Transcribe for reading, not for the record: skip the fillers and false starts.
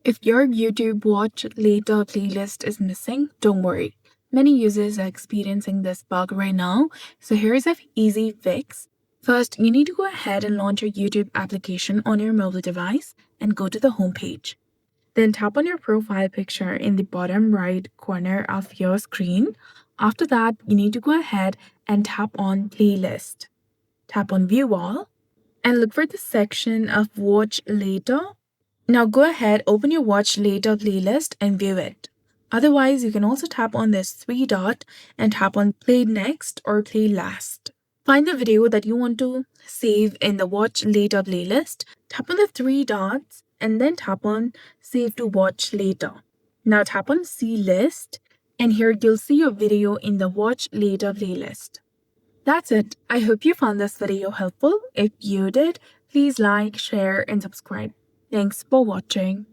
If your YouTube Watch Later playlist is missing, don't worry. Many users are experiencing this bug right now, so here's an easy fix. First, you need to go ahead and launch your YouTube application on your mobile device and go to the home page. Then tap on your profile picture in the bottom right corner of your screen. After that, you need to go ahead and tap on Playlist. Tap on View All and look for the section of Watch Later. Now go ahead, open your Watch Later playlist and view it. Otherwise, you can also tap on this three dot and tap on Play Next or Play Last. Find the video that you want to save in the Watch Later playlist, tap on the three dots and then tap on Save to Watch Later. Now tap on See List and here you'll see your video in the Watch Later playlist. That's it. I hope you found this video helpful. If you did, please like, share and subscribe. Thanks for watching.